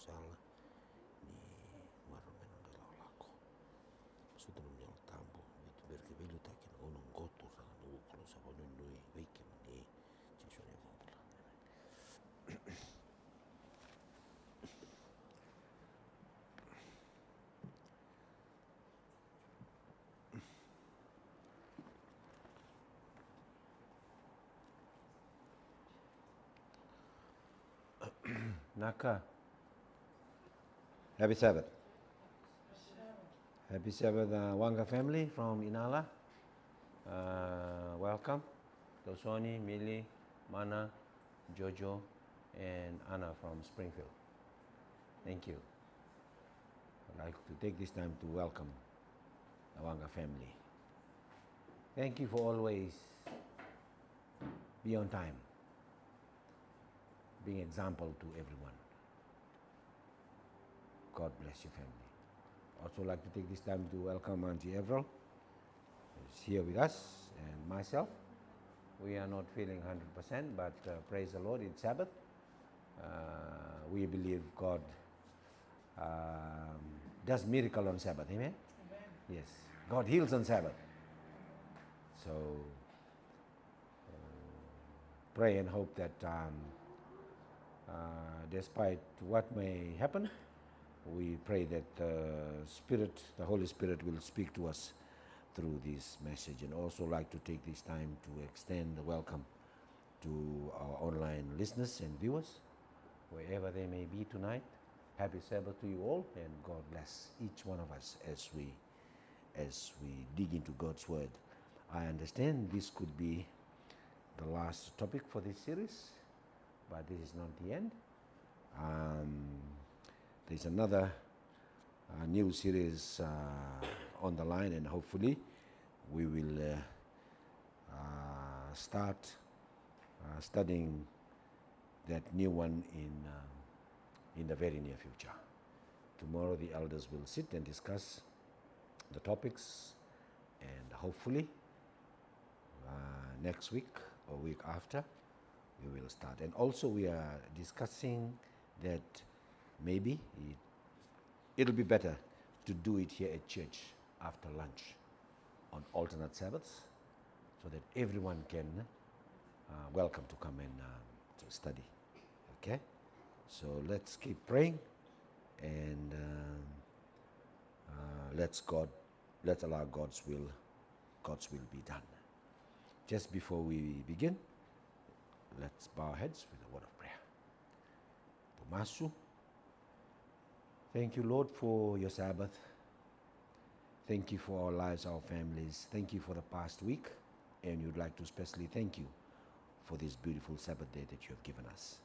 sala ni maromeno de la olako. Sudah yang tambo itu berkebelu takin onong gotu sana nugu kalau sabonu nui wiki ni cisunya mabula. Naka. Happy Sabbath. Happy Sabbath, Wanga family from Inala. Welcome. Tosoni, Millie, Mana, Jojo, and Anna from Springfield. Thank you. I'd like to take this time to welcome the Wanga family. Thank you for always be on time, being example to everyone. God bless your family. Also like to take this time to welcome Auntie Avril, who's here with us, and myself. We are not feeling 100%, but praise the Lord, it's Sabbath. We believe God does miracle on Sabbath, amen? Amen? Yes, God heals on Sabbath. So pray and hope that despite what may happen, we pray that the Holy Spirit will speak to us through this message, and also like to take this time to extend the welcome to our online listeners and viewers, wherever they may be tonight. Happy Sabbath to you all, and God bless each one of us as we dig into God's Word. I understand this could be the last topic for this series, but this is not the end. There's another new series on the line, and hopefully we will start studying that new one in the very near future. Tomorrow the elders will sit and discuss the topics, and hopefully next week or week after we will start. And also we are discussing that maybe it'll be better to do it here at church after lunch on alternate Sabbaths, so that everyone can welcome to come and to study. Okay, so let's keep praying, and let's allow God's will be done. Just before we begin, let's bow our heads with a word of prayer. Tumasu. Thank you, Lord, for your Sabbath. Thank you for our lives, our families. Thank you for the past week, and we'd like to especially thank you for this beautiful Sabbath day that you have given us.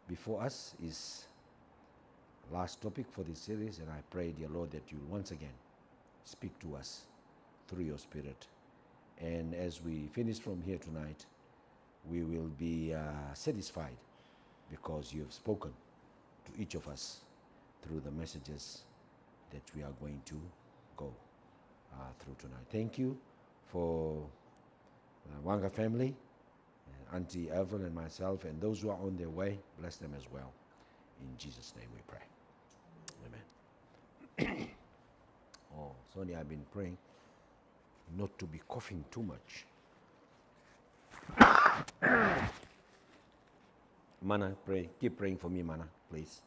Before us is the last topic for this series, and I pray, dear Lord, that you'll once again speak to us through your Spirit. And as we finish from here tonight, we will be satisfied because you have spoken to each of us through the messages that we are going to go through tonight. Thank you for the Wanga family, Auntie Avril and myself, and those who are on their way. Bless them as well. In Jesus' name we pray. Amen. Oh, Sonia, I've been praying not to be coughing too much. Mana, pray. Keep praying for me, Mana, please.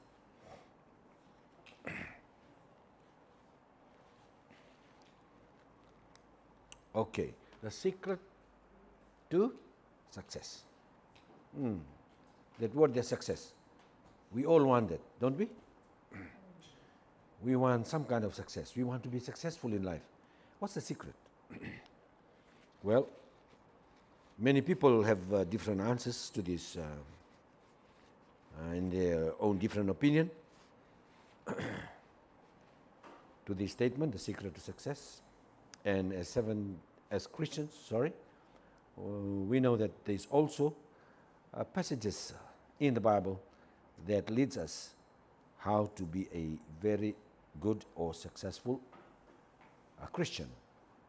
Okay, the secret to success. That word, the success. We all want that, don't we? We want some kind of success. We want to be successful in life. What's the secret? Well, many people have different answers to this in their own different opinion to this statement, the secret to success. And as Christians, we know that there's also passages in the Bible that leads us how to be a very good or successful Christian,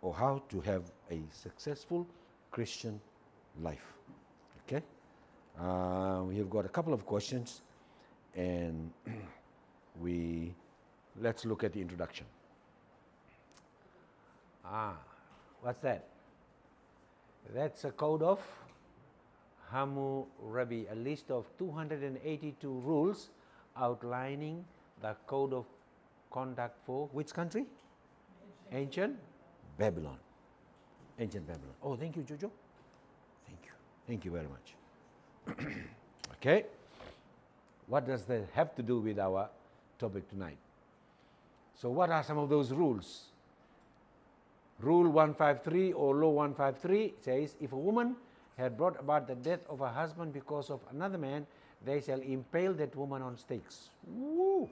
or how to have a successful Christian life. Okay, we have got a couple of questions, and let's look at the introduction. What's that? That's a code of Hammurabi, a list of 282 rules outlining the code of conduct for which country? Ancient Babylon. Ancient Babylon. Oh, thank you, Jojo. Thank you. Thank you very much. Okay. What does that have to do with our topic tonight? So what are some of those rules? Rule 153 or Law 153 says, if a woman had brought about the death of her husband because of another man, they shall impale that woman on stakes. Woo!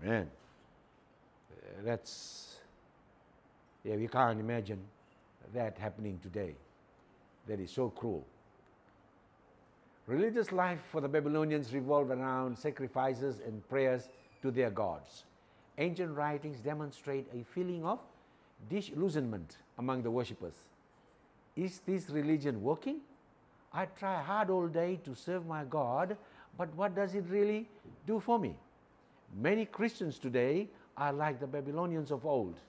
Man, that's, yeah, we can't imagine that happening today. That is so cruel. Religious life for the Babylonians revolved around sacrifices and prayers to their gods. Ancient writings demonstrate a feeling of disillusionment among the worshippers. Is this religion working? I try hard all day to serve my God, but what does it really do for me? Many Christians today are like the Babylonians of old.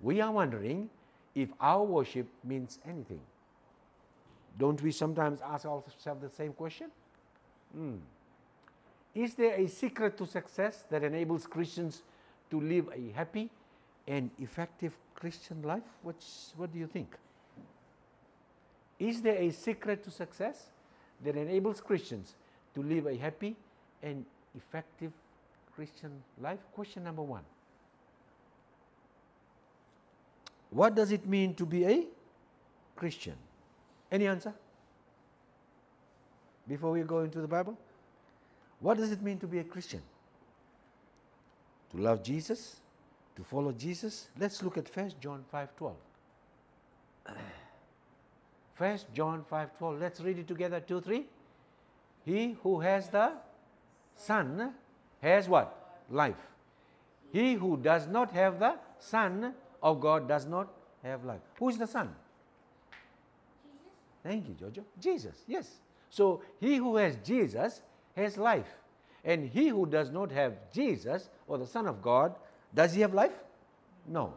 We are wondering if our worship means anything. Don't we sometimes ask ourselves the same question? Is there a secret to success that enables Christians to live a happy and effective Christian life? What do you think? Is there a secret to success that enables Christians to live a happy and effective Christian life? Question number one. What does it mean to be a Christian? Any answer? Before we go into the Bible? What does it mean to be a Christian? To love Jesus? To follow Jesus? Let's look at 1 John 5:12. 1 John 5:12. Let's read it together. 2, 3. He who has the Son has what? Life. He who does not have the Son of God does not have life. Who is the Son? Thank you, Jojo. Jesus, yes. So he who has Jesus has life. And he who does not have Jesus or the Son of God, does he have life? No.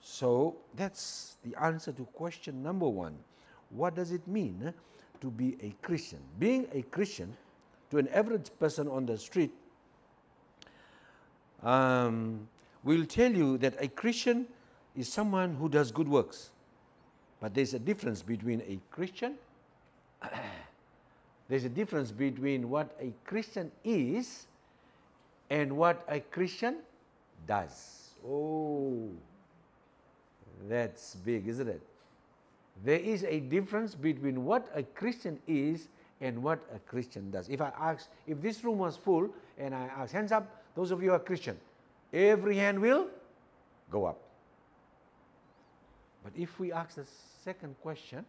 So that's the answer to question number one. What does it mean to be a Christian? Being a Christian, to an average person on the street, will tell you that a Christian is someone who does good works. But there's a difference between a Christian, there's a difference between what a Christian is and what a Christian does. Oh, that's big, isn't it? There is a difference between what a Christian is and what a Christian does. If I ask, if this room was full and I ask, hands up, those of you who are Christian, every hand will go up. But if we ask the second question,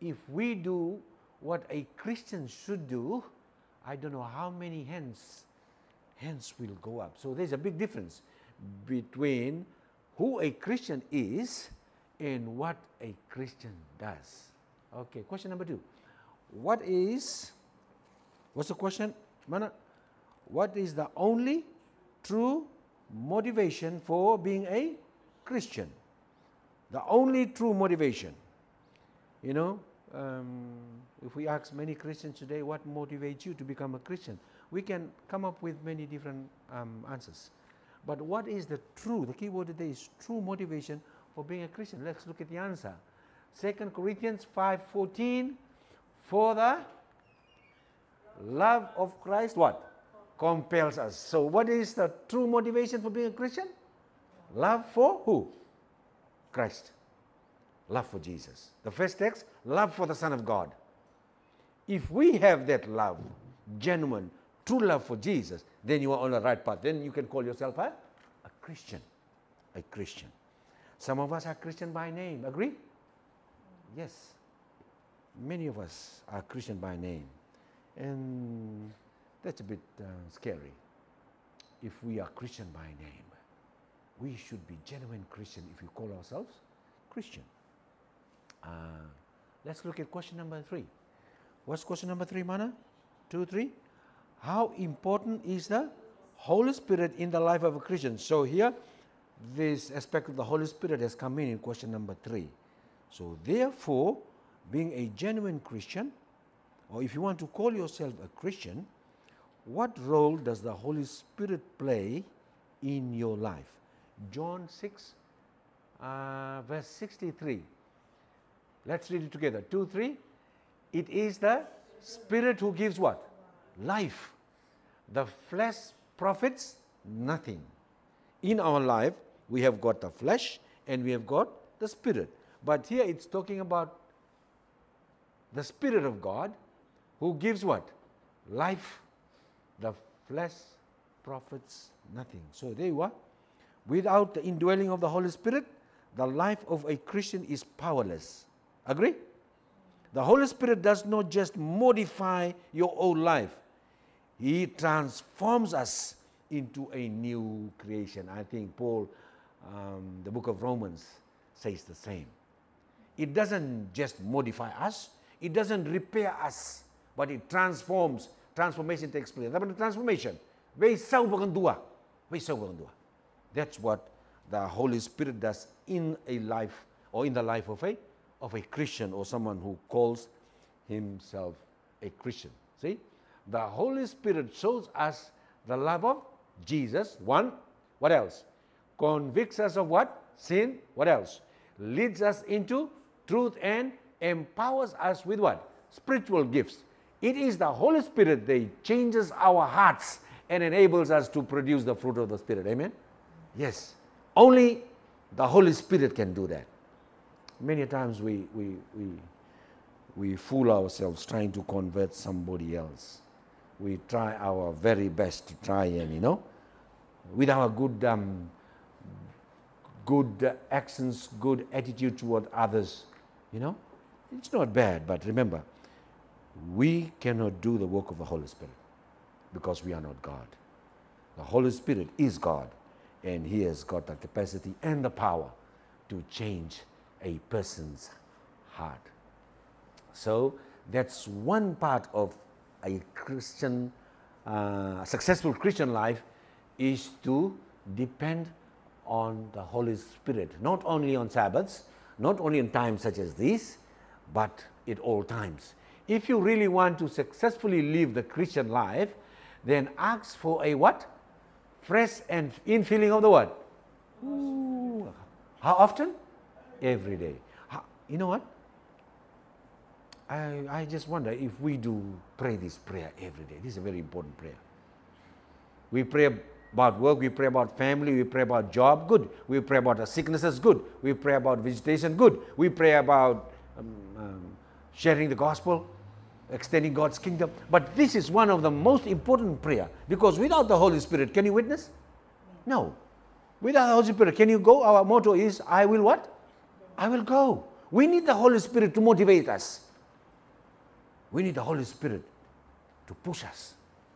if we do what a Christian should do, I don't know how many hands will go up. So there's a big difference between who a Christian is and what a Christian does. Okay, question number 2. What's the question, Mana? What is the only true motivation for being a Christian? The only true motivation. You know, if we ask many Christians today, what motivates you to become a Christian? We can come up with many different answers. But what is the key word today is true motivation for being a Christian? Let's look at the answer. 2 Corinthians 5:14, for the love of Christ, what? Compels us. So what is the true motivation for being a Christian? Love for who? Christ. Love for Jesus. The first text, love for the Son of God. If we have that love, genuine, true love for Jesus, then you are on the right path. Then you can call yourself a Christian. A Christian. Some of us are Christian by name. Agree? Yes. Many of us are Christian by name. And that's a bit scary. If we are Christian by name, we should be genuine Christian if we call ourselves Christian. Let's look at question number 3. What's question number 3, Mana? 2, 3. How important is the Holy Spirit in the life of a Christian? So here, this aspect of the Holy Spirit has come in question number 3. So therefore, being a genuine Christian, or if you want to call yourself a Christian, what role does the Holy Spirit play in your life? John 6, verse 63. Let's read it together. 2, 3. It is the Spirit who gives what? Life. The flesh profits nothing. In our life, we have got the flesh and we have got the Spirit. But here it's talking about the Spirit of God who gives what? Life. The flesh profits nothing. So there you are. Without the indwelling of the Holy Spirit, the life of a Christian is powerless. Agree? The Holy Spirit does not just modify your old life. He transforms us into a new creation. I think Paul, the book of Romans, says the same. It doesn't just modify us. It doesn't repair us. But it transforms. Transformation takes place. Tapi transformation. That's what the Holy Spirit does in a life, or in the life of a Christian, or someone who calls himself a Christian. See? The Holy Spirit shows us the love of Jesus. 1. What else? Convicts us of what? Sin. What else? Leads us into truth and empowers us with what? Spiritual gifts. It is the Holy Spirit that changes our hearts and enables us to produce the fruit of the Spirit. Amen? Yes. Only the Holy Spirit can do that. Many times we fool ourselves trying to convert somebody else. We try our very best to try and, with our good actions, good attitude toward others, It's not bad, but remember, we cannot do the work of the Holy Spirit because we are not God. The Holy Spirit is God, and He has got the capacity and the power to change a person's heart. So that's one part of a Christian, successful Christian life, is to depend on the Holy Spirit, not only on Sabbaths, not only in times such as these, but at all times. If you really want to successfully live the Christian life, then ask for a what? Fresh and infilling of the word. Ooh. How often? Every day. You know what? I just wonder if we do pray this prayer every day. This is a very important prayer. We pray about work, we pray about family, we pray about job, good. We pray about our sicknesses, good. We pray about visitation, good. We pray about sharing the gospel, extending God's kingdom. But this is one of the most important prayer, because without the Holy Spirit, can you witness? No. Without the Holy Spirit, can you go? Our motto is, I will what? I will go. We need the Holy Spirit to motivate us. We need the Holy Spirit to push us,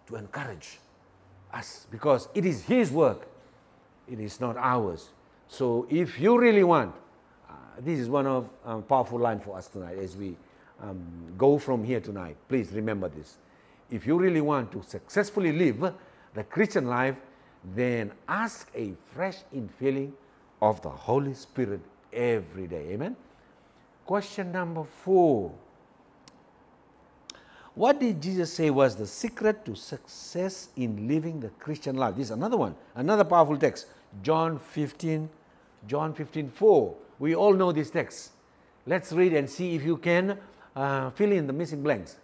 to encourage us, because it is His work. It is not ours. So if you really want, this is one of powerful line for us tonight as we go from here tonight. Please remember this. If you really want to successfully live the Christian life, then ask a fresh infilling of the Holy Spirit every day. Amen? Question number 4. What did Jesus say was the secret to success in living the Christian life? This is another one, another powerful text. John 15:4. We all know this text. Let's read and see if you can fill in the missing blanks.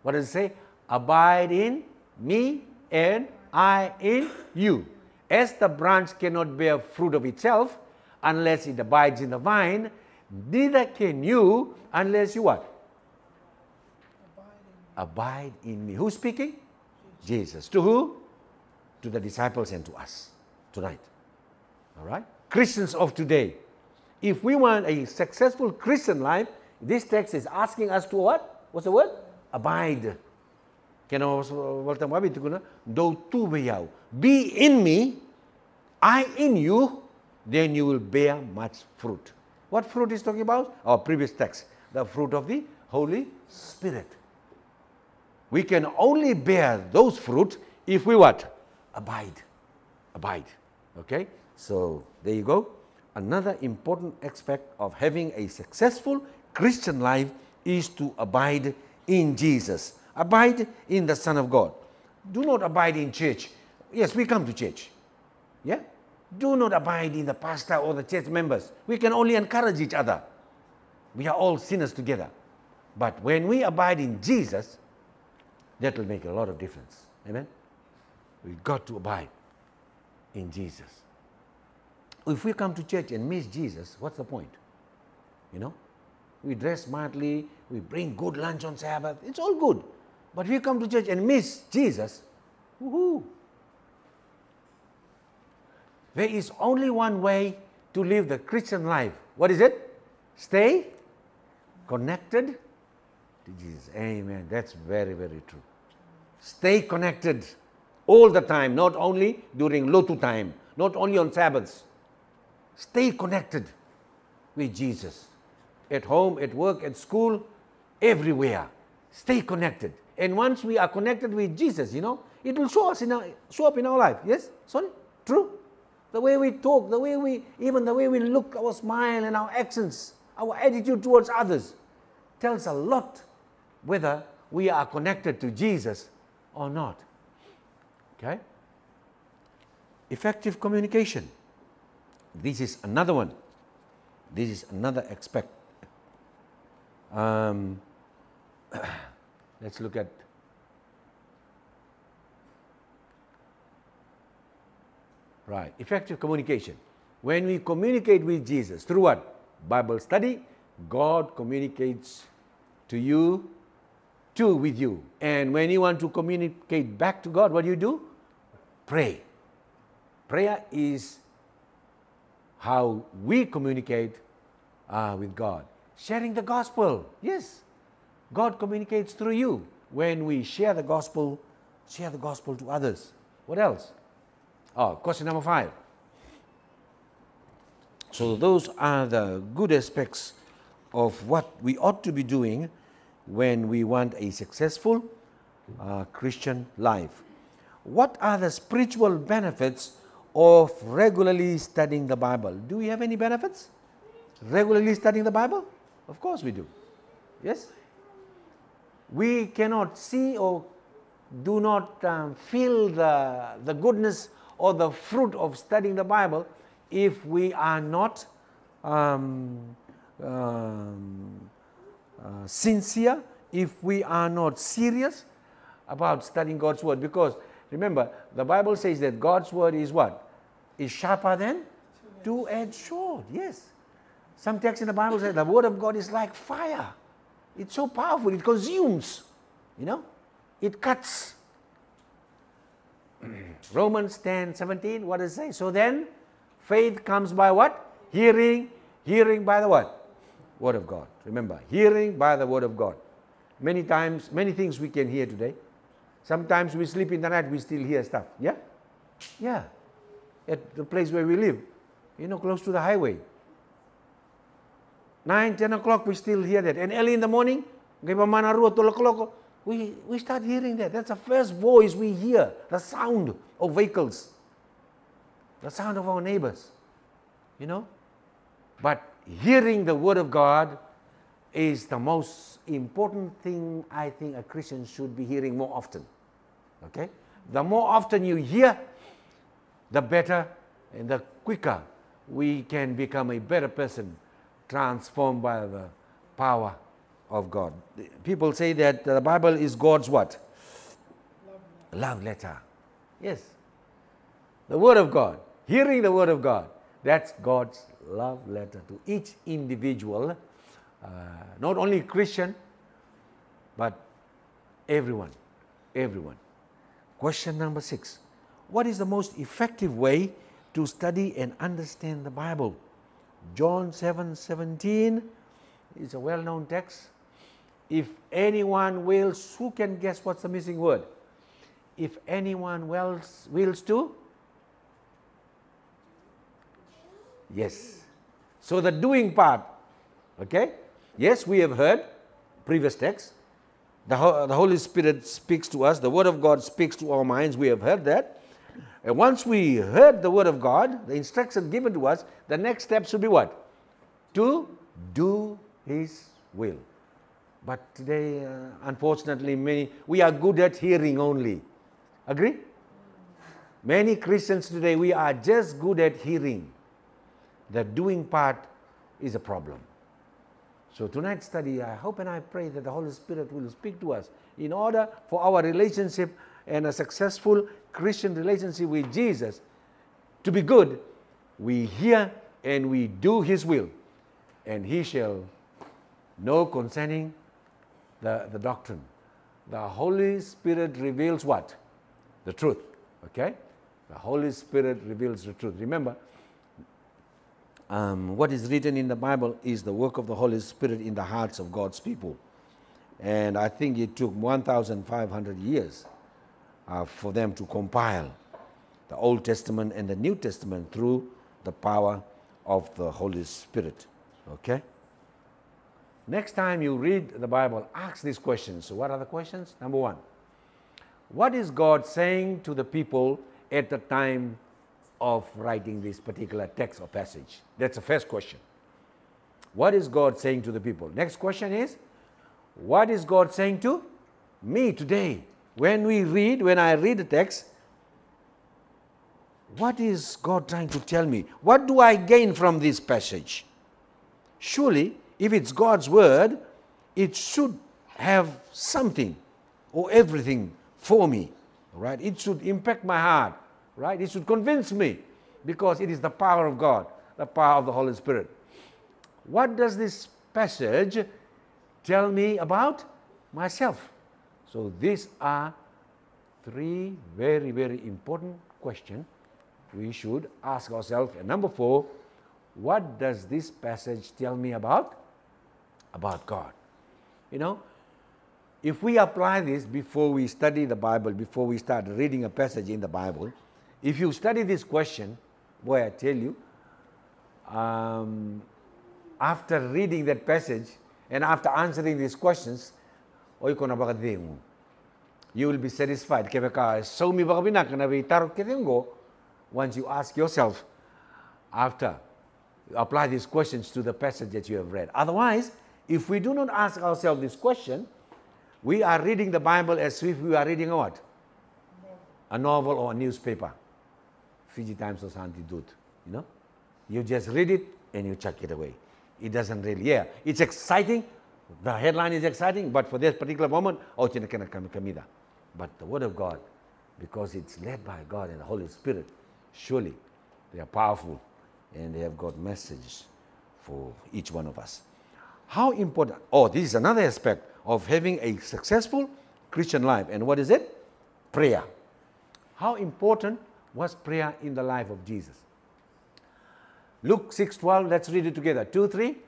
What does it say? Abide in me and I in you. As the branch cannot bear fruit of itself unless it abides in the vine, neither can you unless you what? Abide in me. Who's speaking? Jesus. To who? To the disciples and to us tonight. All right? Christians of today. If we want a successful Christian life, this text is asking us to what? What's the word? Abide. Be in me, I in you, then you will bear much fruit. What fruit is talking about? Our previous text. The fruit of the Holy Spirit. We can only bear those fruit if we what? Abide. Abide. Okay? So there you go. Another important aspect of having a successful Christian life is to abide in Jesus. Abide in the Son of God. Do not abide in church. Yes, we come to church. Yeah? Do not abide in the pastor or the church members. We can only encourage each other. We are all sinners together. But when we abide in Jesus, that will make a lot of difference. Amen? We've got to abide in Jesus. If we come to church and miss Jesus, what's the point? You know? We dress smartly, we bring good lunch on Sabbath, it's all good. But if we come to church and miss Jesus, woohoo! There is only one way to live the Christian life. What is it? Stay connected to Jesus. Amen. That's very, very true. Stay connected all the time, not only during Lotu time, not only on Sabbaths. Stay connected with Jesus. At home, at work, at school, everywhere. Stay connected. And once we are connected with Jesus, you know, it will show up in our life. Yes? Sorry? True? The way we talk, even the way we look, our smile and our accents, our attitude towards others tells a lot whether we are connected to Jesus or not. Okay? Effective communication. This is another one. This is another aspect. Let's look at effective communication. When we communicate with Jesus through what? Bible study, God communicates to you, with you. And when you want to communicate back to God, what do? Pray. Prayer is how we communicate with God. Sharing the gospel. Yes. God communicates through you. When we share the gospel to others. What else? Question number 5. So those are the good aspects of what we ought to be doing when we want a successful Christian life. What are the spiritual benefits of regularly studying the Bible? Do we have any benefits? Regularly studying the Bible? Of course we do. Yes? We cannot see or do not feel the goodness or the fruit of studying the Bible if we are not sincere, if we are not serious about studying God's Word. Because remember, the Bible says that God's Word is what? Is sharper than two-edged sword. Yes. Some texts in the Bible say the Word of God is like fire. It's so powerful, it consumes, you know, it cuts. Romans 10:17, what does it say? So then, faith comes by what? Hearing by the what? Word of God. Remember, hearing by the Word of God. Many times, many things we can hear today. Sometimes we sleep in the night, we still hear stuff. Yeah? Yeah. At the place where we live, you know, close to the highway. 9, 10 o'clock, we still hear that. And early in the morning, we start hearing that. That's the first voice we hear, the sound of vehicles, the sound of our neighbors, you know. But hearing the Word of God is the most important thing I think a Christian should be hearing more often. Okay? The more often you hear, the better and the quicker we can become a better person, transformed by the power of God. People say that the Bible is God's what? Love letter. Yes. The Word of God. Hearing the Word of God. That's God's love letter to each individual. Not only Christian, but everyone. Everyone. Question number 6. What is the most effective way to study and understand the Bible? John 7:17 is a well-known text. If anyone wills, who can guess what's the missing word? If anyone wills to? Yes. So the doing part, okay? Yes, we have heard previous text. The Holy Spirit speaks to us. The Word of God speaks to our minds. We have heard that. And once we heard the Word of God, the instruction given to us, the next step should be what? To do His will. But today, unfortunately, we are good at hearing only. Agree? Many Christians today, we are just good at hearing. The doing part is a problem. So tonight's study, I hope and I pray that the Holy Spirit will speak to us in order for our relationship and a successful Christian relationship with Jesus to be good. We hear and we do His will, and He shall know concerning the doctrine. The Holy Spirit reveals what? The truth. Okay? The Holy Spirit reveals the truth. Remember, what is written in the Bible is the work of the Holy Spirit in the hearts of God's people. And I think it took 1,500 years for them to compile the Old Testament and the New Testament through the power of the Holy Spirit. Okay? Next time you read the Bible, ask these questions. So what are the questions? Number one, what is God saying to the people at the time of writing this particular text or passage? That's the first question. What is God saying to the people? Next question is, what is God saying to me today? When I read the text, what is God trying to tell me? What do I gain from this passage? Surely, if it's God's word, it should have something or everything for me, right? It should impact my heart, right? It should convince me, because it is the power of God, the power of the Holy Spirit. What does this passage tell me about myself? So these are three very, very important questions we should ask ourselves. And number four, what does this passage tell me about God? You know, if we apply this before we study the Bible, before we start reading a passage in the Bible, if you study this question, boy, I tell you, after reading that passage and after answering these questions, you will be satisfied. Once you ask yourself, after you apply these questions to the passage that you have read. Otherwise, if we do not ask ourselves this question, we are reading the Bible as if we are reading a what? A novel or a newspaper. Fiji Times or Santi Dut, you know? You just read it and you chuck it away. It doesn't really, it's exciting. The headline is exciting, but for this particular moment, but the Word of God, because it's led by God and the Holy Spirit, surely they are powerful and they have got messages for each one of us. How important, this is another aspect of having a successful Christian life. And what is it? Prayer. How important was prayer in the life of Jesus? Luke 6:12, let's read it together. 2, 3.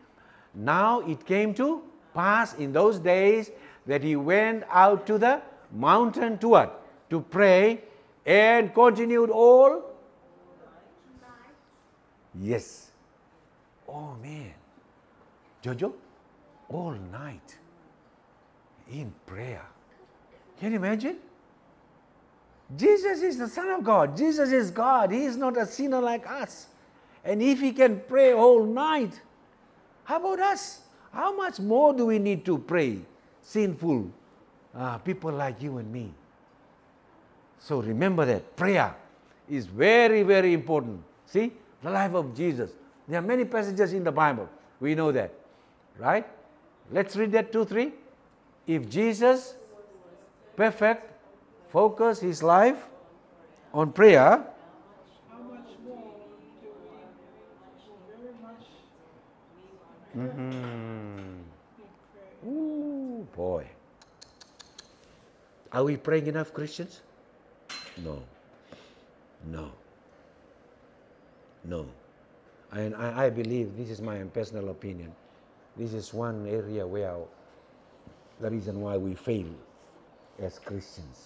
Now it came to pass in those days that he went out to the mountain to what? To pray, and continued all? Yes. Oh man. Jojo, all night in prayer. Can you imagine? Jesus is the Son of God. Jesus is God. He is not a sinner like us. And if he can pray all night, how about us? How much more do we need to pray? Sinful people like you and me. So remember that prayer is very, very important. See, the life of Jesus. There are many passages in the Bible. We know that, right? Let's read that 2, 3. If Jesus, perfect, focused his life on prayer, how much more do we very much Ooh, boy. Are we praying enough, Christians? No. And I believe, this is my personal opinion, this is one area where the reason why we fail as Christians.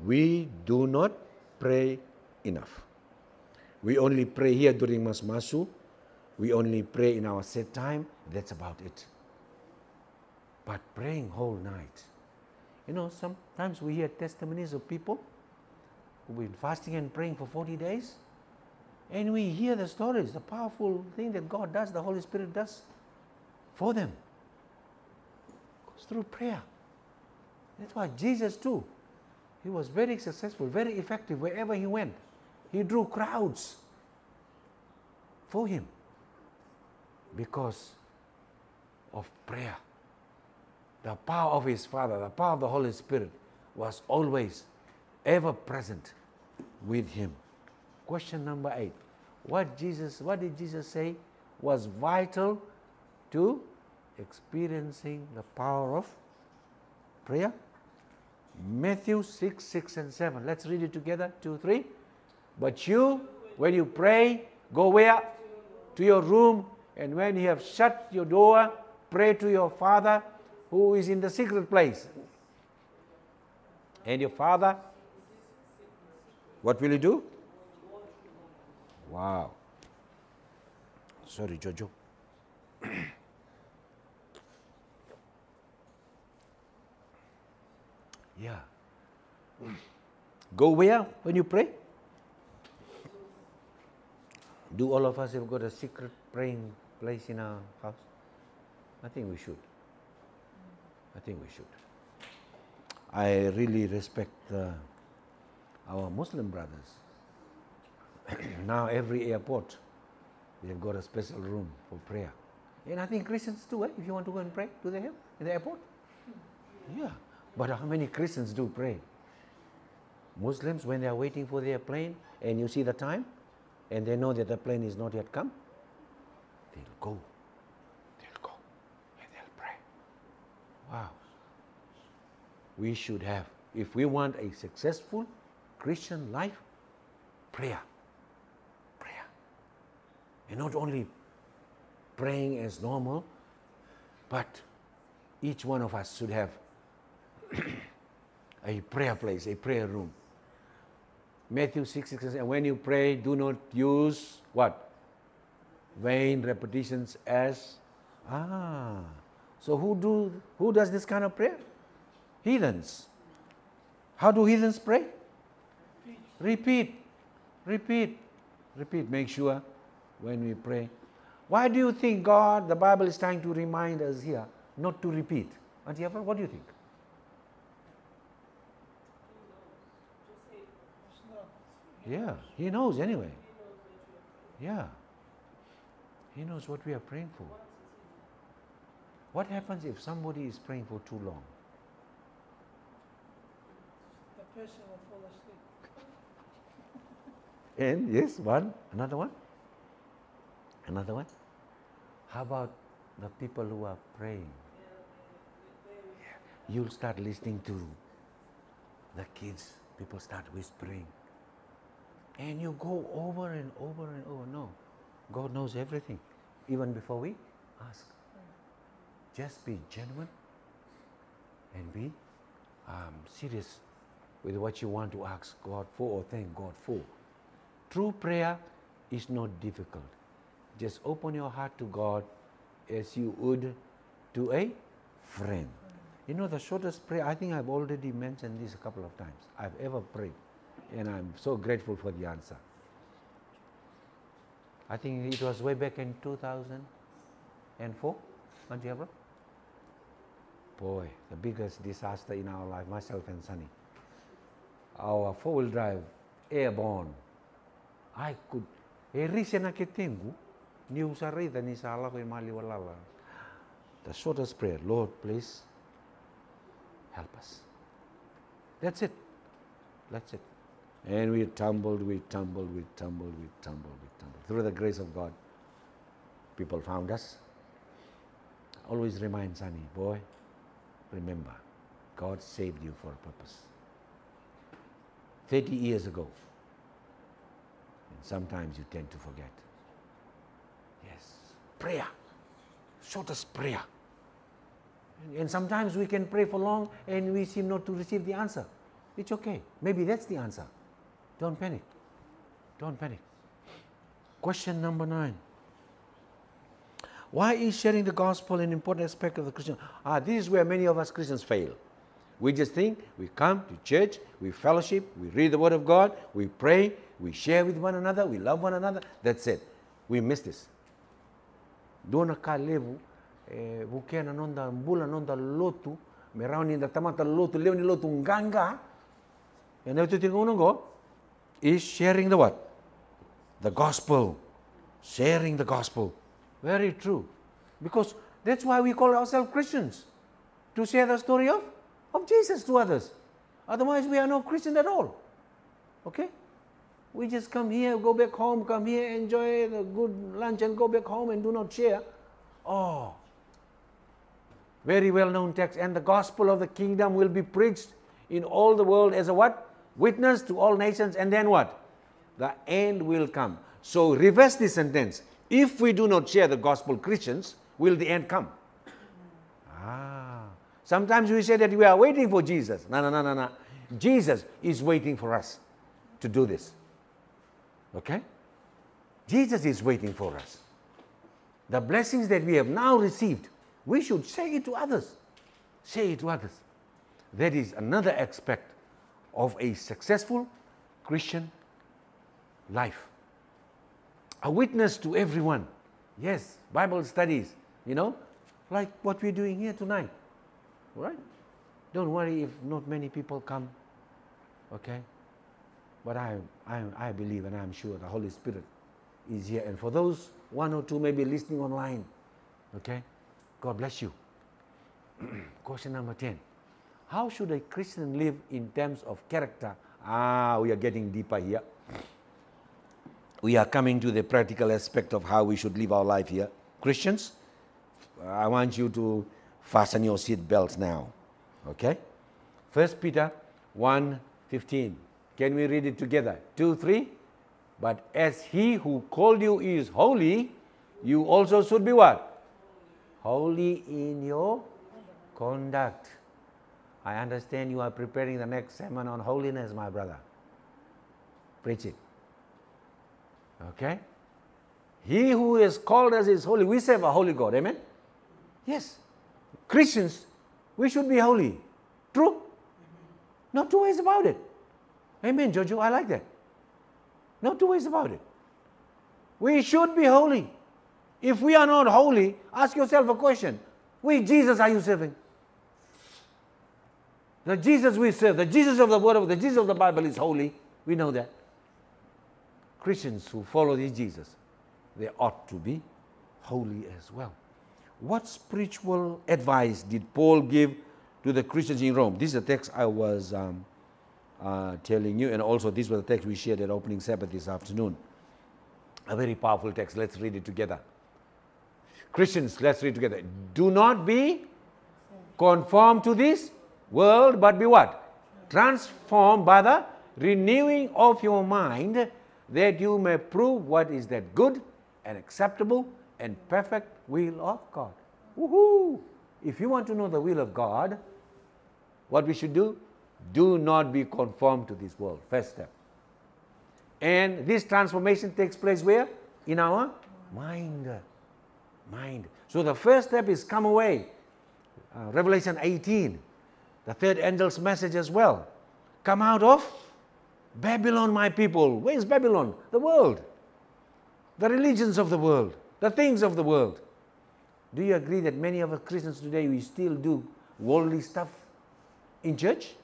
We do not pray enough. We only pray here during Mas-Masu. We only pray in our set time. That's about it. But praying whole night, You know, sometimes we hear testimonies of people who've been fasting and praying for 40 days, and we hear the stories, the powerful thing that God does, the Holy Spirit does for them. It's through prayer. That's why Jesus too, he was very successful, very effective wherever he went. He drew crowds for him because of prayer. The power of his Father, the power of the Holy Spirit was always ever present with him. Question number 8. What did Jesus say was vital to experiencing the power of prayer? Matthew 6, 6 and 7. Let's read it together. 2, 3. But you, when you pray, go where? To your room, and when you have shut your door, pray to your Father who is in the secret place. And your Father, what will he do? Wow. Sorry, Jojo. Yeah. Go where when you pray? Do all of us have got a secret praying place in our house? I think we should. I think we should. I really respect our Muslim brothers. Now every airport, they've got a special room for prayer. And I think Christians too, if you want to go and pray, do they have in the airport? Yeah. But how many Christians do pray? Muslims, when they are waiting for their plane and you see the time and they know that the plane is not yet come, they'll go and they'll pray. Wow. We should have, if we want a successful Christian life, prayer. Prayer. And not only praying as normal, but each one of us should have a prayer place, a prayer room. Matthew 6, 6, and when you pray, do not use what? Vain repetitions as, so who does this kind of prayer? Heathens. How do heathens pray? Repeat. Make sure when we pray. Why do you think God, the Bible is trying to remind us here not to repeat? Auntie Eva, what do you think? Yeah, he knows anyway. Yeah. He knows what we are praying for. What happens if somebody is praying for too long? The person will fall asleep. And yes, another one. How about the people who are praying? Yeah. You'll start listening to the kids. People start whispering. And you go over and over and over. No, God knows everything, even before we ask. Just be genuine and be serious with what you want to ask God for or thank God for. True prayer is not difficult. Just open your heart to God as you would to a friend. You know, the shortest prayer, I think I've already mentioned this a couple of times, I've ever prayed. And I'm so grateful for the answer. I think it was way back in 2004, Auntie Abra? Boy, the biggest disaster in our life, myself and Sunny. Our four-wheel drive, airborne. I could, recent nakitingu, ni usarita ni sala ko mali walala. The shortest prayer, Lord, please help us. That's it. And we tumbled. Through the grace of God, people found us. Always remind Sunny, boy, remember, God saved you for a purpose. 30 years ago. And sometimes you tend to forget. Yes, prayer, shortest prayer. And sometimes we can pray for long and we seem not to receive the answer. It's okay. Maybe that's the answer. Don't panic. Question number 9. Why is sharing the gospel an important aspect of the Christian? This is where many of us Christians fail. We just think we come to church, we fellowship, we read the Word of God, we pray, we share with one another, we love one another. That's it. We miss this. Dona ka levu, bukena nonda mbula nonda lotu, merauni nda tamata lotu, leo ni lotu nganga. And everything go is sharing the what? The gospel. Sharing the gospel. Very true. Because that's why we call ourselves Christians. To share the story of Jesus to others. Otherwise, we are not Christians at all. Okay? We just come here, go back home, come here, enjoy the good lunch and go back home and do not share. Oh, very well-known text. And the gospel of the kingdom will be preached in all the world as a what? Witness to all nations. And then what? The end will come. So reverse this sentence. If we do not share the gospel, Christians, will the end come? Sometimes we say that we are waiting for Jesus. No. Jesus is waiting for us to do this. Okay? Jesus is waiting for us. The blessings that we have now received, we should share it to others. Share it to others. That is another aspect of a successful Christian life. A witness to everyone. Yes, Bible studies, like what we're doing here tonight. Right? Don't worry if not many people come. Okay? But I believe and I'm sure the Holy Spirit is here. And for those one or two maybe listening online, okay? God bless you. Question number 10. How should a Christian live in terms of character? We are getting deeper here. We are coming to the practical aspect of how we should live our life here. Christians, I want you to fasten your seat belts now. Okay? 1 Peter 1:15. Can we read it together? 2, 3. But as he who called you is holy, you also should be what? Holy in your conduct. I understand you are preparing the next sermon on holiness, my brother. Preach it. Okay? He who has called us is holy. We serve a holy God. Amen? Yes. Christians, we should be holy. True? Not two ways about it. Amen, Jojo. I like that. No two ways about it. We should be holy. If we are not holy, ask yourself a question. Which Jesus are you serving? The Jesus we serve, the Jesus of the Word, the Jesus of the Bible is holy. We know that. Christians who follow this Jesus, they ought to be holy as well. What spiritual advice did Paul give to the Christians in Rome? This is the text I was telling you, and also this was the text we shared at opening Sabbath this afternoon. A very powerful text. Let's read it together. Christians, let's read together. Do not be conformed to this world, but be what? Transformed by the renewing of your mind, that you may prove what is that good and acceptable and perfect will of God. Woohoo! If you want to know the will of God, what we should do? Do not be conformed to this world. First step. And this transformation takes place where? In our mind. Mind. So the first step is come away. Revelation 18. The third angel's message as well. Come out of Babylon, my people. Where is Babylon? The world. The religions of the world. The things of the world. Do you agree that many of us Christians today, we still do worldly stuff in church?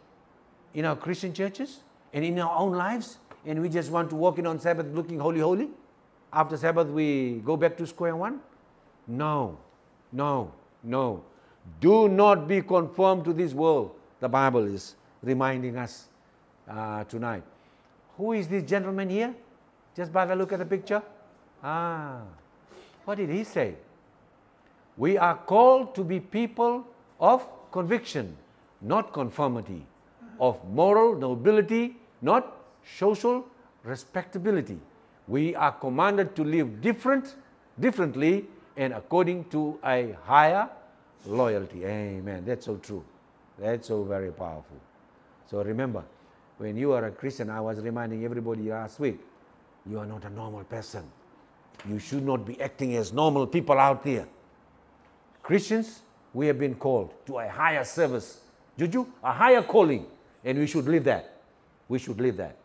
In our Christian churches? And in our own lives? And we just want to walk in on Sabbath looking holy, holy? After Sabbath, we go back to square one? No. No. No. Do not be conformed to this world. The Bible is reminding us tonight. Who is this gentleman here? Just by the look at the picture? What did he say? We are called to be people of conviction, not conformity, of moral nobility, not social respectability. We are commanded to live differently and according to a higher loyalty. Amen. That's so true. That's so very powerful. So remember, when you are a Christian, I was reminding everybody last week, you are not a normal person. You should not be acting as normal people out there. Christians, we have been called to a higher service Juju, a higher calling, and we should live that. We should live that.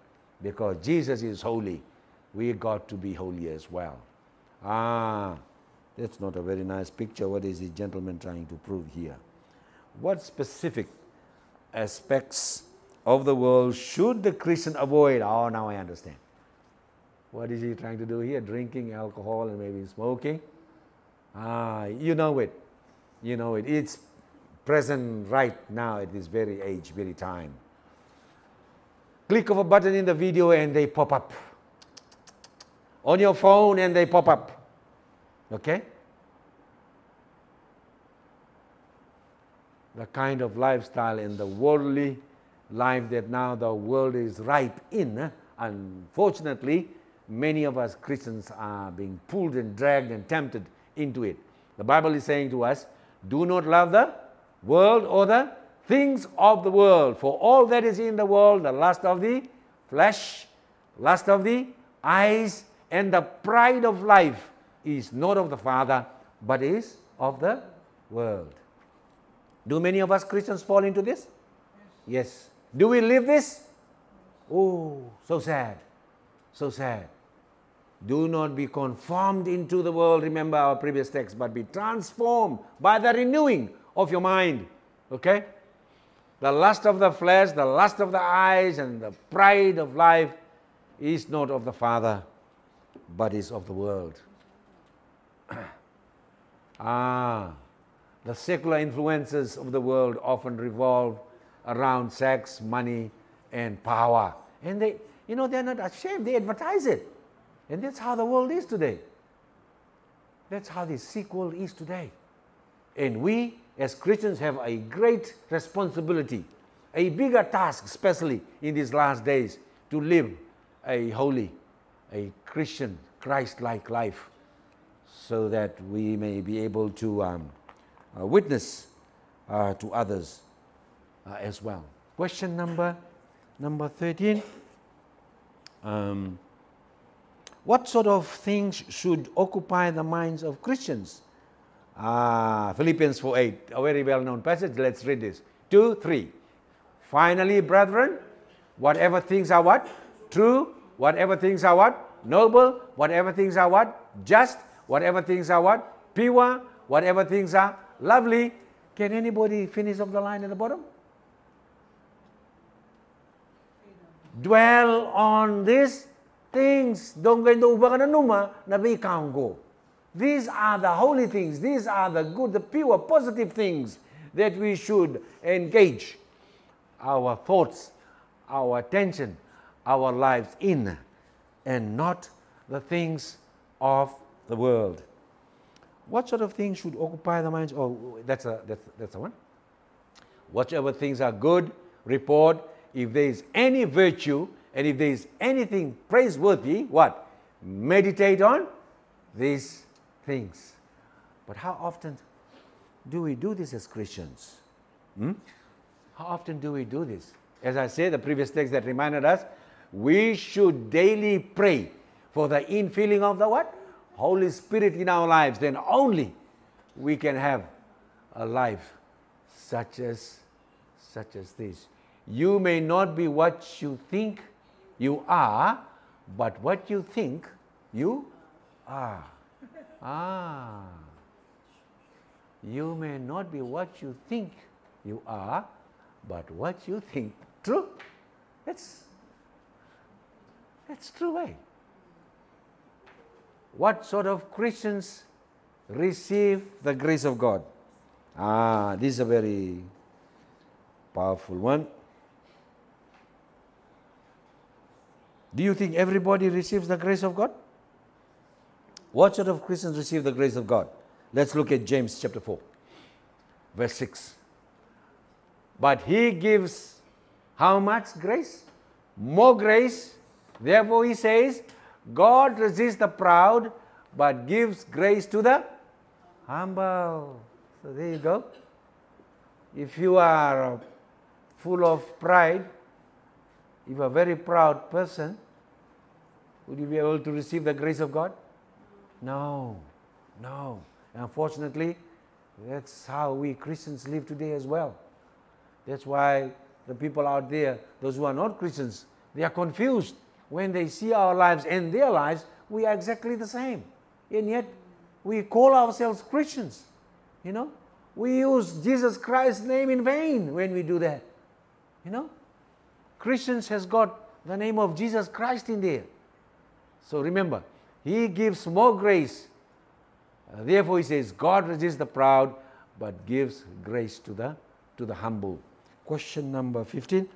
Because Jesus is holy, we got to be holy as well. That's not a very nice picture. What is the gentleman trying to prove here? What specific aspects of the world should the Christian avoid? Oh, now I understand. What is he trying to do here? Drinking alcohol and maybe smoking? You know it. You know it. It's present right now at this very age, very time. Click of a button in the video and they pop up. On your phone and they pop up. Okay? The kind of lifestyle and the worldly life that now the world is ripe in, unfortunately, many of us Christians are being pulled and dragged and tempted into it. The Bible is saying to us, do not love the world or the things of the world. For all that is in the world, the lust of the flesh, lust of the eyes, and the pride of life is not of the Father, but is of the world. Do many of us Christians fall into this? Yes. Do we live this? Oh, so sad. So sad. Do not be conformed into the world, remember our previous text, but be transformed by the renewing of your mind. Okay? The lust of the flesh, the lust of the eyes, and the pride of life is not of the Father, but is of the world. The secular influences of the world often revolve around sex, money, and power. And they're not ashamed, they advertise it. And that's how the world is today. That's how the sick world is today. And we, as Christians, have a great responsibility, a bigger task, especially in these last days, to live a holy, a Christian, Christ-like life, so that we may be able to witness to others as well. Question number 13. What sort of things should occupy the minds of Christians? Philippians 4:8, a very well-known passage. Let's read this. 2, 3. Finally, brethren, whatever things are what? True. Whatever things are what? Noble. Whatever things are what? Just. Whatever things are what? Pure. Whatever things are lovely. Can anybody finish off the line at the bottom? Dwell on these things. Don't go into ubakananuma na bikanggo. These are the holy things. These are the good, the pure, positive things that we should engage our thoughts, our attention, our lives in, and not the things of the world. What sort of things should occupy the minds? Oh, that's the one. Whatever things are good, report. If there is any virtue and if there is anything praiseworthy, what? Meditate on these things. But how often do we do this as Christians? How often do we do this? As I said, the previous text that reminded us, we should daily pray for the infilling of the what? Holy Spirit in our lives. Then only we can have a life such as this. You may not be what you think you are, but what you think you are. You may not be what you think you are, but what you think. True? That's true, eh? What sort of Christians receive the grace of God? This is a very powerful one. Do you think everybody receives the grace of God? What sort of Christians receive the grace of God? Let's look at James chapter 4, verse 6. But he gives how much grace? More grace. Therefore he says, God resists the proud, but gives grace to the humble. So there you go. If you are full of pride, if you are a very proud person, would you be able to receive the grace of God? No. Unfortunately, that's how we Christians live today as well. That's why the people out there, those who are not Christians, they are confused when they see our lives and their lives. We are exactly the same, and yet we call ourselves Christians. You know, we use Jesus Christ's name in vain when we do that. You know, Christians has got the name of Jesus Christ in there. So remember, He gives more grace. Therefore He says, God resists the proud, but gives grace to the humble. Question number 15.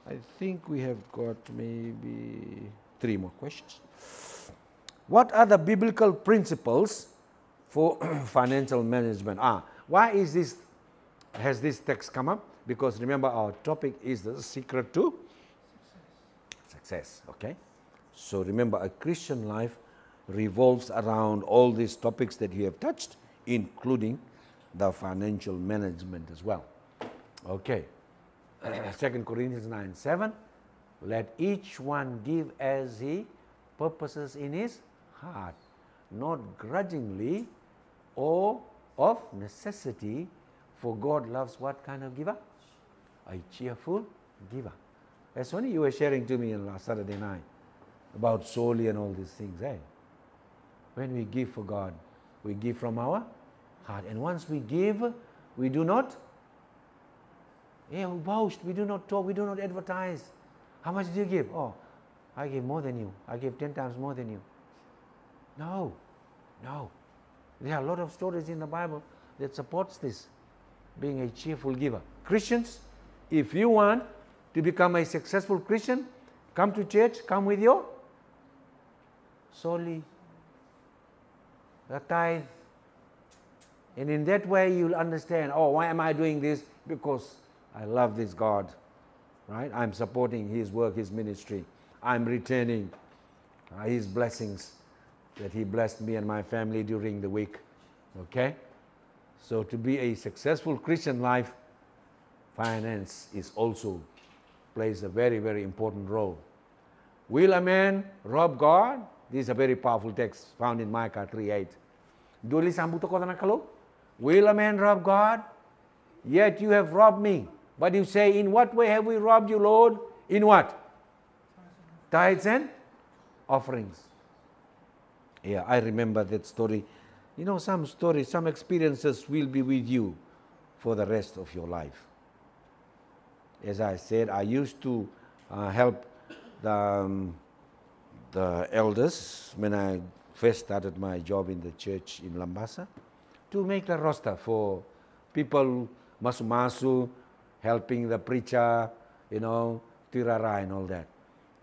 I think we have got maybe 3 more questions. What are the biblical principles for financial management? Why has this text come up? Because remember, our topic is the secret to success. Okay? So remember, a Christian life revolves around all these topics that you have touched, including the financial management as well. Okay. 2 Corinthians 9:7. Let each one give as he purposes in his heart, not grudgingly or of necessity, for God loves what kind of giver? A cheerful giver. That's only you were sharing to me on last Saturday night about Soli and all these things. When we give for God, we give from our heart. And once we give, we do not we boast, we do not talk, we do not advertise. How much do you give? Oh, I give more than you. I give 10 times more than you. No. There are a lot of stories in the Bible that supports this, being a cheerful giver. Christians, if you want to become a successful Christian, come to church, come with your Soli, the tithe. And in that way you'll understand, why am I doing this? Because I love this God, right? I'm supporting His work, His ministry. I'm returning His blessings that He blessed me and my family during the week, okay? So to be a successful Christian life, finance is also plays a very, very important role. Will a man rob God? This is a very powerful text found in Micah 3:8. Duli sambuto ko na kalo? Will a man rob God? Yet you have robbed me. But you say, in what way have we robbed you, Lord? In what? Tithes and offerings. Yeah, I remember that story. You know, some stories, some experiences will be with you for the rest of your life. As I said, I used to help the elders when I first started my job in the church in Lambasa to make the roster for people masu-masu, helping the preacher, tirara and all that.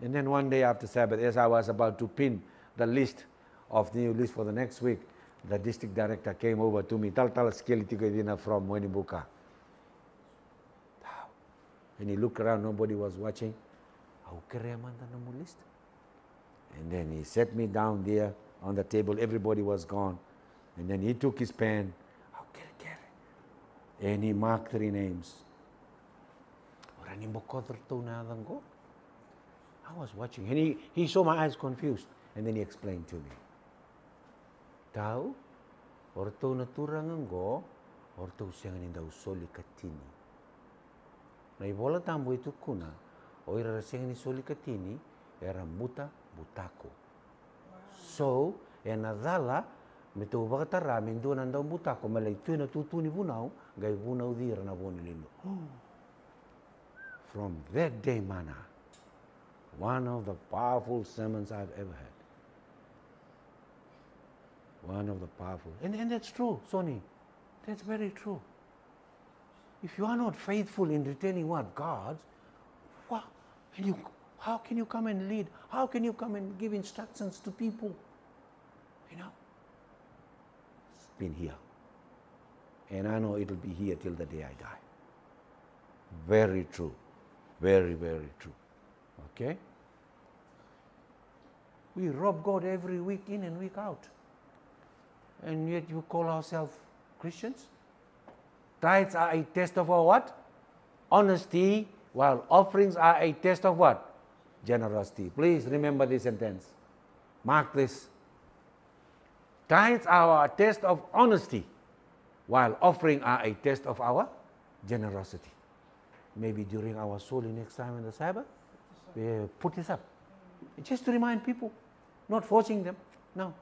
And then one day after Sabbath, as I was about to pin the list of new list for the next week, the district director came over to me, tal skiliti ko idina from Wenibuka. And he looked around, nobody was watching. And then he set me down there on the table, everybody was gone. And then he took his pen, and he marked 3 names. I was watching, and he saw my eyes confused, and then he explained to me. Tau, orto naturang go, orto siyang nindaw soli katini. Na ibola tambo itu kuna, o ira siyang ni soli katini, era muta butako. So, nadala, mito bakatara, mindo nandaw butako, malay ito na tutuni bunaw, gay bunaw di na bonilino. From that day, mana, one of the powerful sermons I've ever had. One of the powerful. And that's true, Sonny. That's very true. If you are not faithful in returning what God's, how can you come and lead? How can you come and give instructions to people? It's been here. And I know it'll be here till the day I die. Very true. Very, very true. Okay? We rob God every week in and week out. And yet you call ourselves Christians? Tithes are a test of our what? Honesty, while offerings are a test of what? Generosity. Please remember this sentence. Mark this. Tithes are a test of honesty, while offering are a test of our generosity. maybe during our Soli next time in the Sabbath, we put this up. Just to remind people, not forcing them, no,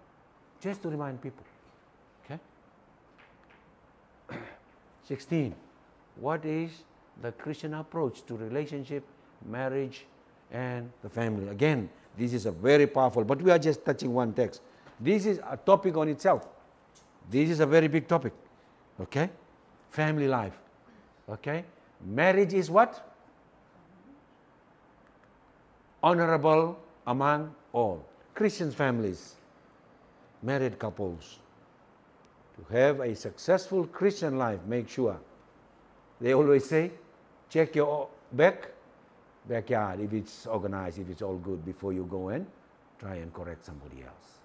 just to remind people. Okay? 16. What is the Christian approach to relationship, marriage, and the family? Again, this is a very powerful, but we are just touching one text. This is a topic on itself. This is a very big topic. Okay? Family life. Okay? Marriage is what? Honorable among all. Christian families, married couples, to have a successful Christian life, make sure. They always say, check your backyard, if it's organized, if it's all good, before you go and try and correct somebody else.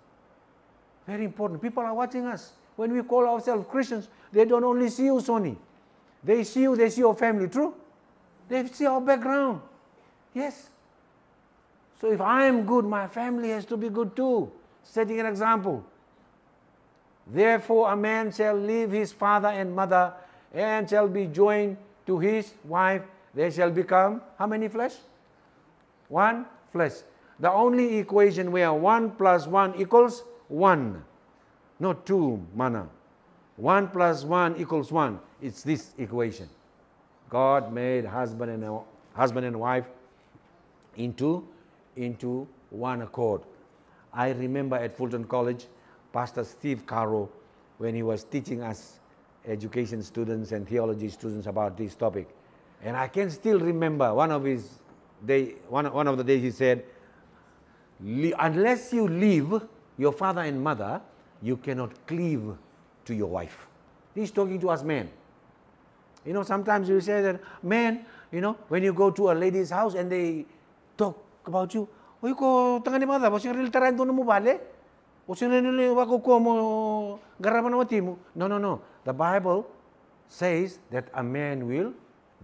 Very important. People are watching us. When we call ourselves Christians, they don't only see you, Sonny. They see you, they see your family. True? They see our background. Yes. So if I am good, my family has to be good too. Setting an example. Therefore a man shall leave his father and mother and shall be joined to his wife. They shall become, how many flesh? One flesh. The only equation where 1 plus 1 equals 1. Not 2, mana. 1 plus 1 equals 1. It's this equation. God made husband and wife into one accord. I remember at Fulton College, Pastor Steve Caro, when he was teaching us education students and theology students about this topic. And I can still remember one of the days he said, unless you leave your father and mother, you cannot cleave to your wife. He's talking to us men. You know, sometimes you say that, man, you know, when you go to a lady's house and they talk about you, uy ko tangan ni mata, bosing real taran doon mo bale? Bosing real wako ko mo garapan mo timo. No. The Bible says that a man will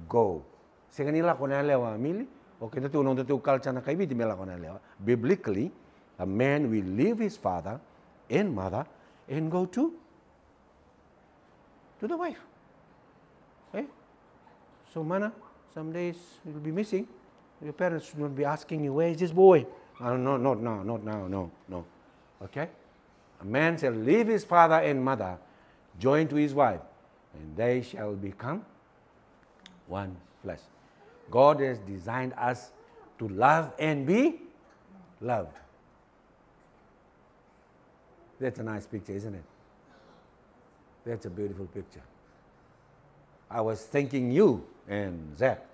go. Sa kanila ko nalewa mili. Okay, natulong culture na kaibiti mela ko nalewa. Biblically, a man will leave his father and mother and go to the wife. Okay? So mana, some days you'll be missing. Your parents will be asking you, where is this boy? No, not now, no. Okay? A man shall leave his father and mother, join to his wife, and they shall become one flesh. God has designed us to love and be loved. That's a nice picture, isn't it? That's a beautiful picture. I was thanking you and Zach.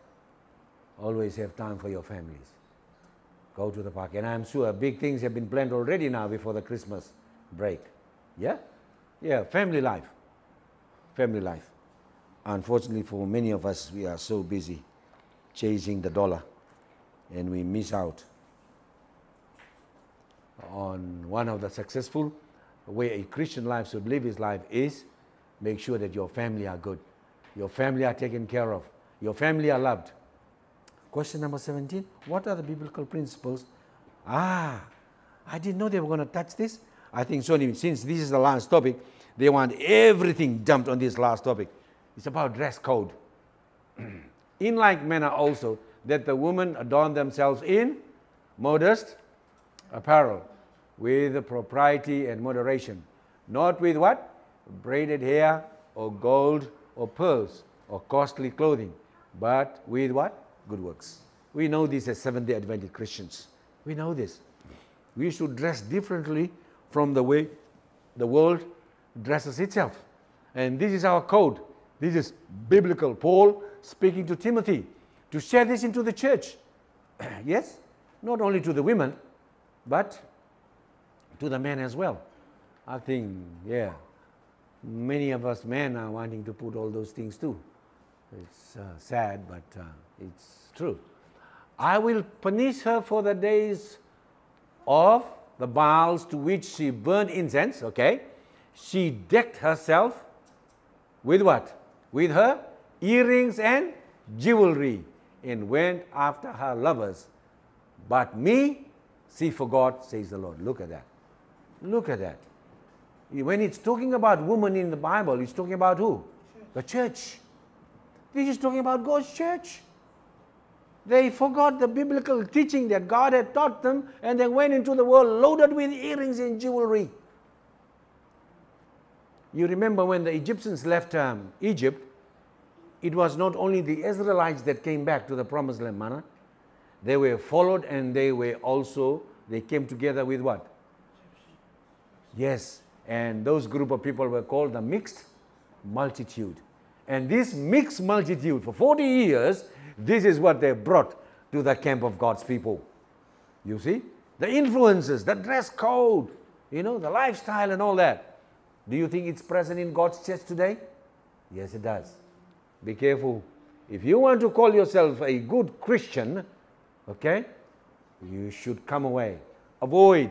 Always have time for your families. Go to the park. And I'm sure big things have been planned already now before the Christmas break. Yeah? Yeah, family life. Family life. Unfortunately for many of us, we are so busy chasing the dollar and we miss out on one of the successful way a Christian life should live his life is make sure that your family are good. Your family are taken care of. Your family are loved. Question number 17. What are the biblical principles? I didn't know they were going to touch this. I think so. Since this is the last topic, they want everything dumped on this last topic. It's about dress code. In like manner also, that the women adorn themselves in modest apparel, with propriety and moderation. Not with what? Braided hair, or gold, or pearls, or costly clothing, but with what? Good works. We know this as Seventh-day Adventist Christians. We know this. We should dress differently from the way the world dresses itself. And this is our code. This is biblical. Paul speaking to Timothy to share this into the church. Yes? Not only to the women, but to the men as well. I think, yeah, many of us men are wanting to put all those things too. It's sad, but it's true. I will punish her for the days of the Baals to which she burned incense, okay? She decked herself with what? With her earrings and jewelry, and went after her lovers. But me, she forgot, says the Lord. Look at that. Look at that. When it's talking about women in the Bible, it's talking about who? The church. This is talking about God's church. They forgot the biblical teaching that God had taught them, and they went into the world loaded with earrings and jewelry. You remember when the Egyptians left Egypt, it was not only the Israelites that came back to the promised land, manna. They were followed, and they came together with what? Yes, and those group of people were called the mixed multitude. And this mixed multitude, for 40 years, this is what they brought to the camp of God's people. You see? The influences, the dress code, the lifestyle and all that. Do you think it's present in God's church today? Yes, it does. Be careful. If you want to call yourself a good Christian, okay, you should come away. Avoid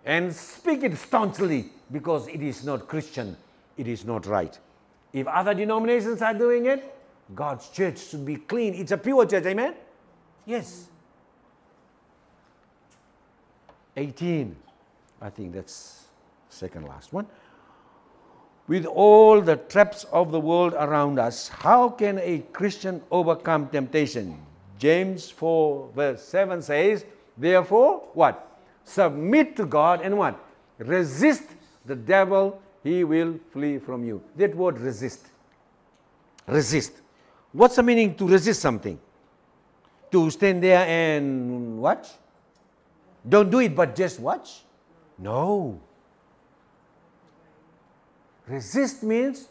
and speak it staunchly, because it is not Christian. It is not right. If other denominations are doing it, God's church should be clean. It's a pure church, amen? Yes. 18. I think that's second last one. With all the traps of the world around us, how can a Christian overcome temptation? James 4 verse 7 says, therefore, what? Submit to God and what? Resist the devil, he will flee from you. That word resist. Resist. What's the meaning to resist something? To stand there and watch? Don't do it, but just watch? No. Resist means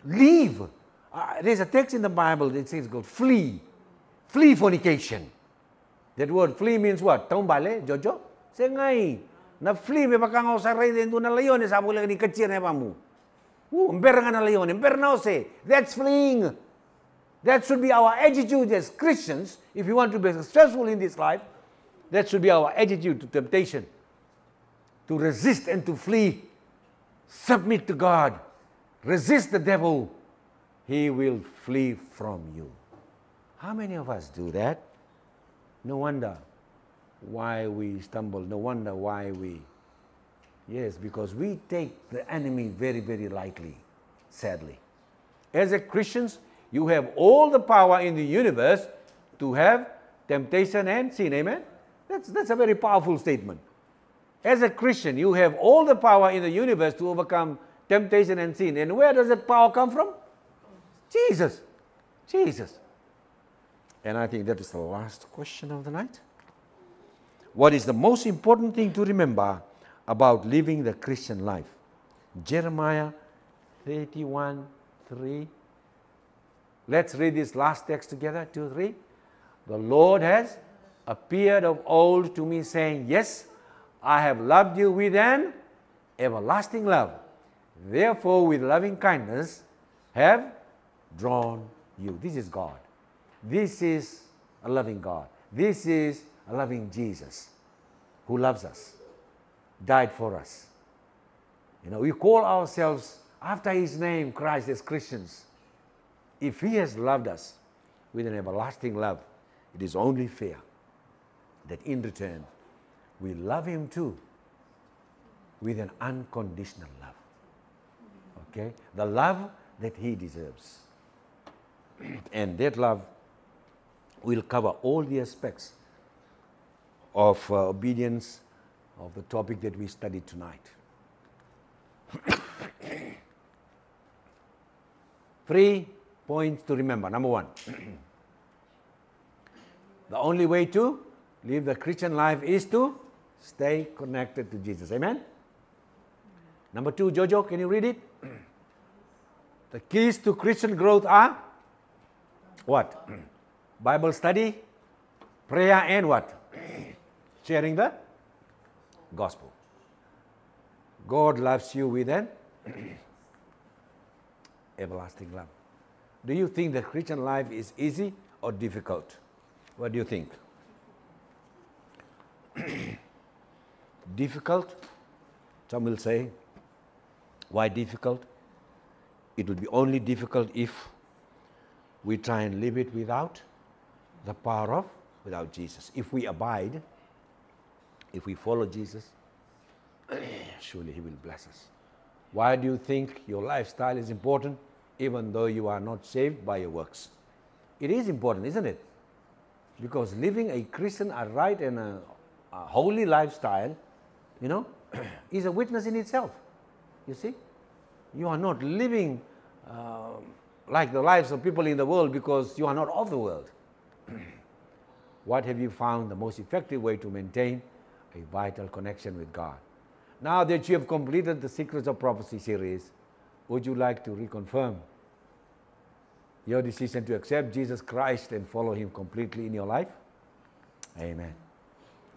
leave. There's a text in the Bible that says called flee. Flee fornication. That word flee means what? Tahu bale, Jojo? Saya ngai. Na flee me baka ngau sarai dentro na leon sa bula ni kecil na pamu. Emper na leon, emper na se. That's fleeing. That should be our attitude as Christians. If you want to be successful in this life, that should be our attitude to temptation. To resist and to flee. Submit to God. Resist the devil. He will flee from you. How many of us do that? No wonder why we stumble. No wonder why we... Yes, because we take the enemy very, very lightly, sadly. As a Christians, you have all the power in the universe to have temptation and sin. Amen? That's a very powerful statement. As a Christian, you have all the power in the universe to overcome temptation and sin. And where does that power come from? Jesus. Jesus. And I think that is the last question of the night. What is the most important thing to remember about living the Christian life? Jeremiah 31:3. Let's read this last text together. 2, 3. The Lord has appeared of old to me, saying, yes, I have loved you with an everlasting love. Therefore, with loving kindness have drawn you. This is God. This is a loving God. This is a loving Jesus who loves us, died for us. We call ourselves after His name, Christ, as Christians. If He has loved us with an everlasting love, it is only fair that in return we love Him too with an unconditional love. Okay? The love that He deserves. And that love will cover all the aspects of obedience of the topic that we studied tonight. 3 points to remember. Number 1, the only way to live the Christian life is to stay connected to Jesus. Amen? Number 2, Jojo, can you read it? The keys to Christian growth are what? Bible study, prayer, and what? Sharing the gospel. God loves you with an everlasting love. Do you think the Christian life is easy or difficult? What do you think? Difficult? Some will say, why difficult? It will be only difficult if we try and live it without the power of, without Jesus. If we abide, if we follow Jesus, surely He will bless us. Why do you think your lifestyle is important even though you are not saved by your works? It is important, isn't it? Because living a Christian, a right and a holy lifestyle, you know, is a witness in itself. You see? You are not living like the lives of people in the world because you are not of the world. What have you found the most effective way to maintain a vital connection with God? Now that you have completed the Secrets of Prophecy series, would you like to reconfirm your decision to accept Jesus Christ and follow Him completely in your life? Amen.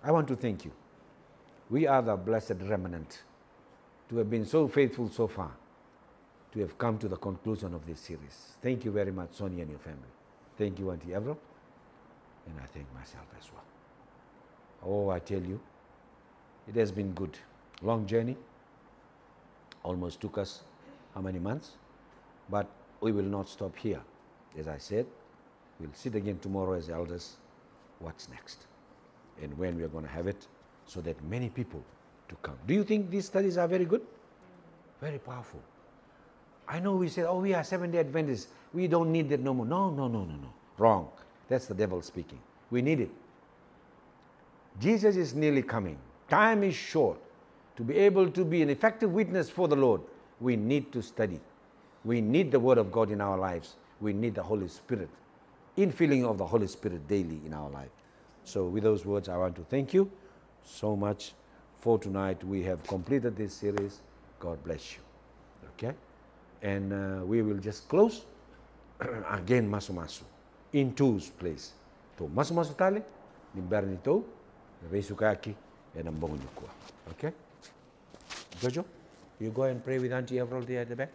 I want to thank you. We are the blessed remnant to have been so faithful so far, to have come to the conclusion of this series. Thank you very much, Sonia and your family. Thank you, Auntie Avril, and I thank myself as well. Oh, I tell you, it has been good. Long journey, almost took us how many months? But we will not stop here. As I said, we'll sit again tomorrow as elders. What's next? And when we are going to have it, so that many people to come. Do you think these studies are very good? Very powerful. I know we said, oh, we are Seventh-day Adventists. We don't need that no more. No. Wrong. That's the devil speaking. We need it. Jesus is nearly coming. Time is short. To be able to be an effective witness for the Lord, we need to study. We need the Word of God in our lives. We need the Holy Spirit, infilling of the Holy Spirit daily in our life. So with those words, I want to thank you so much for tonight. We have completed this series. God bless you. Okay? And we will just close again, masu-masu, in twos, please. To masu-masu tali, nimbar nito, resu kaki, and ambong nyukua. Okay? Jojo, you go and pray with Auntie Avril there at the back.